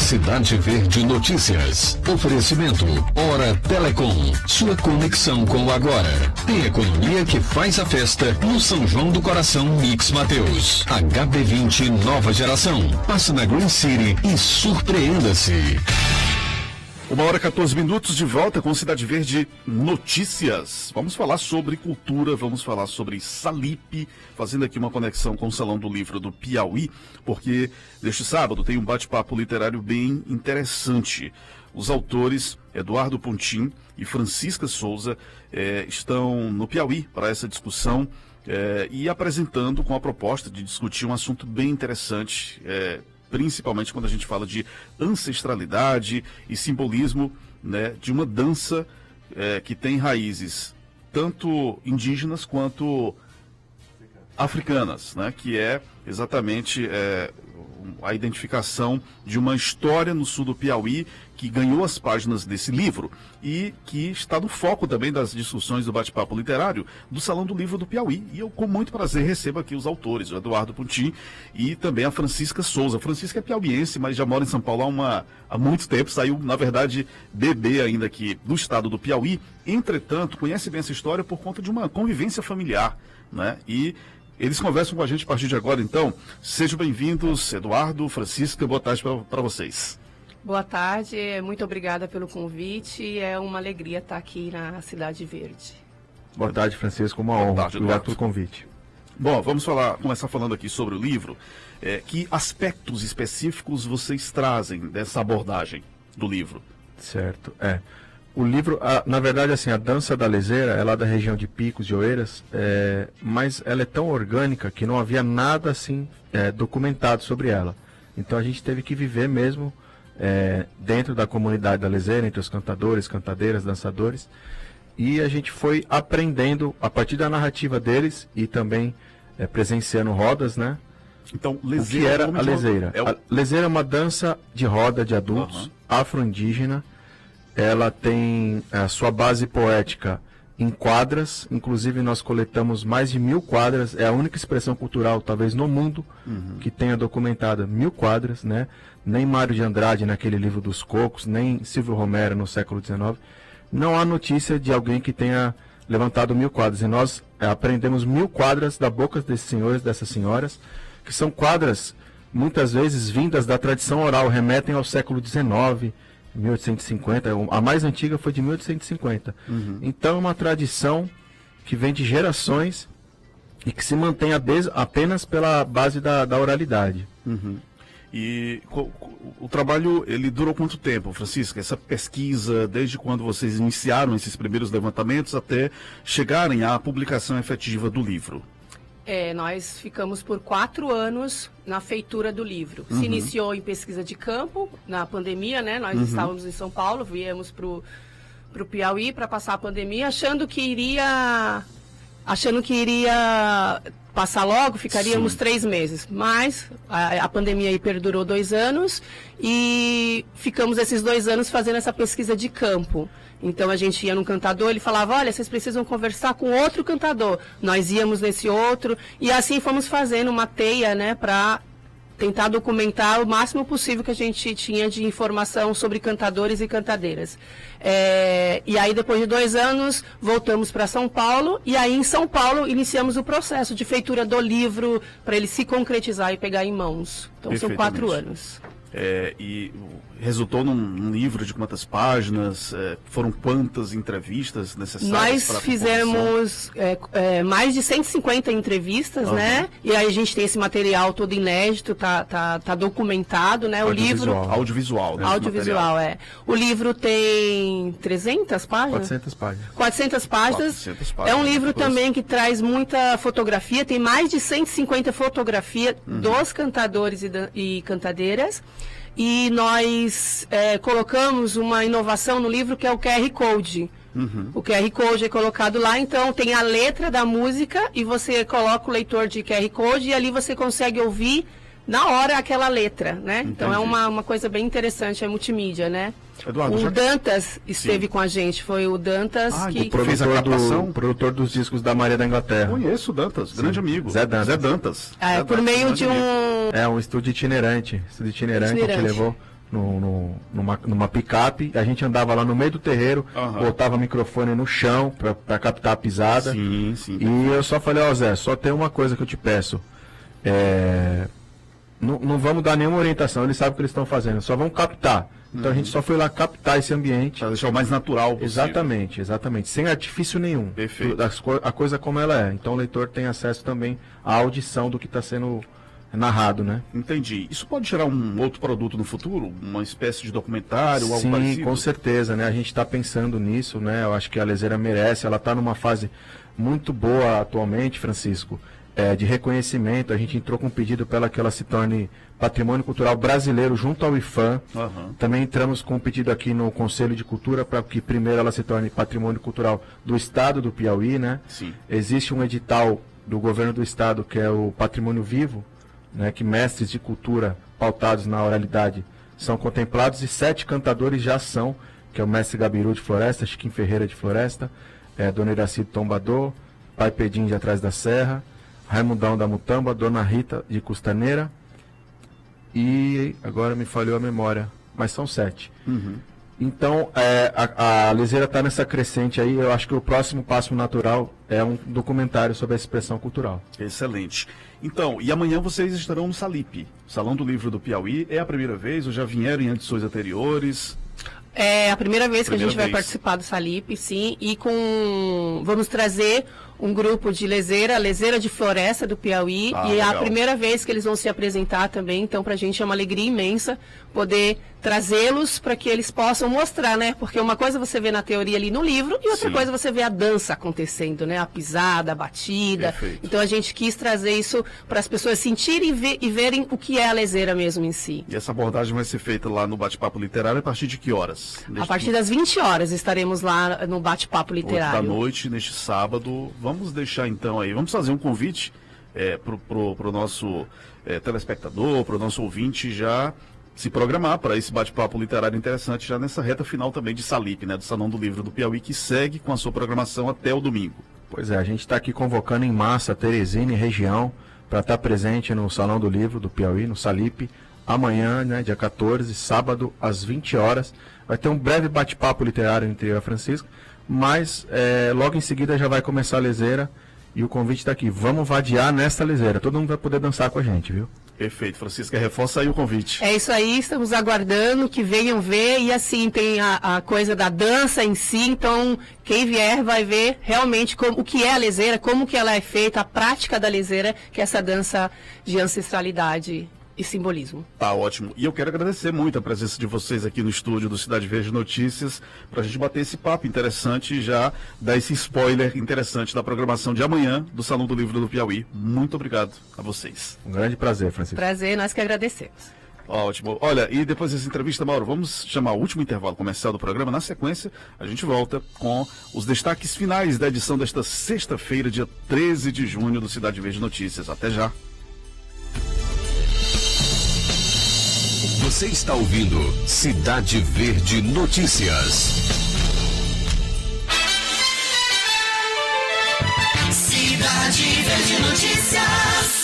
Cidade Verde Notícias. Oferecimento Hora Telecom. Sua conexão com o agora. Tem economia que faz a festa no São João do Coração Mix Mateus. HB20 nova geração. Passe na Green City e surpreenda-se. 1h14, de volta com Cidade Verde Notícias. Vamos falar sobre cultura, vamos falar sobre Salipe, fazendo aqui uma conexão com o Salão do Livro do Piauí, porque neste sábado tem um bate-papo literário bem interessante. Os autores Eduardo Pontim e Francisca Souza estão no Piauí para essa discussão e apresentando com a proposta de discutir um assunto bem interessante, principalmente quando a gente fala de ancestralidade e simbolismo, né, de uma dança que tem raízes tanto indígenas quanto africanas, né, que é exatamente a identificação de uma história no sul do Piauí que ganhou as páginas desse livro e que está no foco também das discussões do bate-papo literário do Salão do Livro do Piauí. E eu, com muito prazer, recebo aqui os autores, o Eduardo Pontim e também a Francisca Souza. A Francisca é piauiense, mas já mora em São Paulo há muito tempo, saiu, na verdade, bebê ainda aqui do estado do Piauí. Entretanto, conhece bem essa história por conta de uma convivência familiar, né? E eles conversam com a gente a partir de agora, então. Sejam bem-vindos, Eduardo, Francisca, boa tarde para vocês. Boa tarde, muito obrigada pelo convite, é uma alegria estar aqui na Cidade Verde. Boa tarde, Francisco, uma honra. Obrigado pelo convite. Bom, vamos começar falando aqui sobre o livro. Que aspectos específicos vocês trazem dessa abordagem do livro? Certo, o livro, na verdade, assim, a dança da leseira é lá da região de Picos de Oeiras, mas ela é tão orgânica que não havia nada assim documentado sobre ela. Então a gente teve que viver mesmo dentro da comunidade da leseira, entre os cantadores, cantadeiras, dançadores, e a gente foi aprendendo a partir da narrativa deles e também presenciando rodas, né? Então, leseira, o que era a leseira? A leseira é uma dança de roda de adultos, afro-indígena. Ela tem a sua base poética em quadras, inclusive nós coletamos mais de 1000 quadras, é a única expressão cultural, talvez no mundo, que tenha documentada 1000 quadras, né? Nem Mário de Andrade naquele livro dos Cocos, nem Silvio Romero no século XIX, não há notícia de alguém que tenha levantado 1000 quadras, e nós aprendemos 1000 quadras da boca desses senhores, dessas senhoras, que são quadras, muitas vezes vindas da tradição oral, remetem ao século XIX, 1850, a mais antiga foi de 1850. Então é uma tradição que vem de gerações e que se mantém apenas pela base da oralidade. E o trabalho, ele durou quanto tempo, Francisca? Essa pesquisa, desde quando vocês iniciaram esses primeiros levantamentos até chegarem à publicação efetiva do livro? Nós ficamos por 4 anos na feitura do livro. Se iniciou em pesquisa de campo, na pandemia, né? Nós estávamos em São Paulo, viemos para o Piauí para passar a pandemia, achando que iria passar logo, ficaríamos 3 meses. Mas a pandemia aí perdurou 2 anos e ficamos esses 2 anos fazendo essa pesquisa de campo. Então a gente ia num cantador, ele falava, olha, vocês precisam conversar com outro cantador. Nós íamos nesse outro e assim fomos fazendo uma teia, né, para tentar documentar o máximo possível que a gente tinha de informação sobre cantadores e cantadeiras. E aí depois de 2 anos voltamos para São Paulo e aí em São Paulo iniciamos o processo de feitura do livro para ele se concretizar e pegar em mãos. Então são 4 anos. E resultou num livro de quantas páginas? Foram quantas entrevistas necessárias? Nós fizemos mais de 150 entrevistas, né? E aí a gente tem esse material todo inédito, tá documentado, né? Audiovisual, né? Audiovisual, O livro tem 300 páginas? 400 páginas. 400 páginas. É um livro também que traz muita fotografia, tem mais de 150 fotografias dos cantadores e cantadeiras. E nós colocamos uma inovação no livro que é o QR Code. O QR Code é colocado lá, então tem a letra da música e você coloca o leitor de QR Code e ali você consegue ouvir na hora aquela letra, né? Entendi. Então é uma coisa bem interessante, é multimídia, né? Eduardo, o Dantas esteve com a gente, foi o Dantas que fez a captação. Produtor dos discos da Maria da Inglaterra. Conheço o Dantas, grande amigo. Zé Dantas. Por meio de um... um estúdio itinerante que levou numa picape, a gente andava lá no meio do terreiro, botava o microfone no chão para captar a pisada. Sim, sim. E eu só falei, ó Zé, só tem uma coisa que eu te peço. Não vamos dar nenhuma orientação, eles sabem o que eles estão fazendo, só vão captar. Então a gente só foi lá captar esse ambiente. Para deixar o mais natural possível. Exatamente. Sem artifício nenhum. Perfeito. A coisa como ela é. Então o leitor tem acesso também à audição do que está sendo narrado, né? Entendi. Isso pode gerar um outro produto no futuro? Uma espécie de documentário, algo parecido? Sim, com certeza, né? A gente está pensando nisso, né? Eu acho que a Leseira merece, ela está numa fase muito boa atualmente, Francisco, de reconhecimento. A gente entrou com um pedido para que ela se torne patrimônio cultural brasileiro junto ao IFAM. Também entramos com um pedido aqui no Conselho de Cultura para que primeiro ela se torne patrimônio cultural do estado do Piauí, né? Sim. Existe um edital do governo do estado que é o Patrimônio Vivo, né, que mestres de cultura pautados na oralidade são contemplados, e 7 cantadores já são, que é o mestre Gabiru de Floresta, Chiquinho Ferreira de Floresta, Dona Iraci de Tombador, Pai Pedim de Atrás da Serra, Raimundão da Mutamba, Dona Rita de Custaneira, e agora me falhou a memória, mas são 7. Então, a Leseira está nessa crescente aí. Eu acho que o próximo passo natural é um documentário sobre a expressão cultural. Excelente. Então, e amanhã vocês estarão no Salip, Salão do Livro do Piauí. É a primeira vez ou já vieram em edições anteriores? É a primeira vez que a gente vai participar do Salip, sim, e vamos trazer um grupo de leseira de Floresta do Piauí, e é a primeira vez que eles vão se apresentar também, então pra gente é uma alegria imensa poder trazê-los para que eles possam mostrar, né? Porque uma coisa você vê na teoria ali no livro e outra coisa você vê a dança acontecendo, né? A pisada, a batida. Perfeito. Então a gente quis trazer isso para as pessoas sentirem e verem o que é a leseira mesmo em si. E essa abordagem vai ser feita lá no Bate-Papo Literário a partir de que horas? A partir das 20 horas estaremos lá no Bate-Papo Literário. 8 da noite, neste sábado. Vamos deixar então aí, vamos fazer um convite para o nosso telespectador, para o nosso ouvinte já se programar para esse bate-papo literário interessante já nessa reta final também de Salip, né, do Salão do Livro do Piauí, que segue com a sua programação até o domingo. Pois é, a gente está aqui convocando em massa Teresina e região para estar presente no Salão do Livro do Piauí, no Salip, amanhã, né, dia 14, sábado, às 20 horas. Vai ter um breve bate-papo literário entre eu e a Francisca, mas logo em seguida já vai começar a leseira e o convite está aqui. Vamos vadiar nessa leseira, todo mundo vai poder dançar com a gente, viu? Perfeito, Francisca, reforça aí o convite. É isso aí, estamos aguardando que venham ver, e assim, tem a coisa da dança em si, então quem vier vai ver realmente o que é a leseira, como que ela é feita, a prática da leseira, que é essa dança de ancestralidade e simbolismo. Tá ótimo. E eu quero agradecer muito a presença de vocês aqui no estúdio do Cidade Verde Notícias, para a gente bater esse papo interessante e já dar esse spoiler interessante da programação de amanhã do Salão do Livro do Piauí. Muito obrigado a vocês. Um grande prazer, Francisco. Prazer, nós que agradecemos. Ótimo. Olha, e depois dessa entrevista, Mauro, vamos chamar o último intervalo comercial do programa. Na sequência, a gente volta com os destaques finais da edição desta sexta-feira, dia 13 de junho, do Cidade Verde Notícias. Até já. Você está ouvindo Cidade Verde Notícias. Cidade Verde Notícias.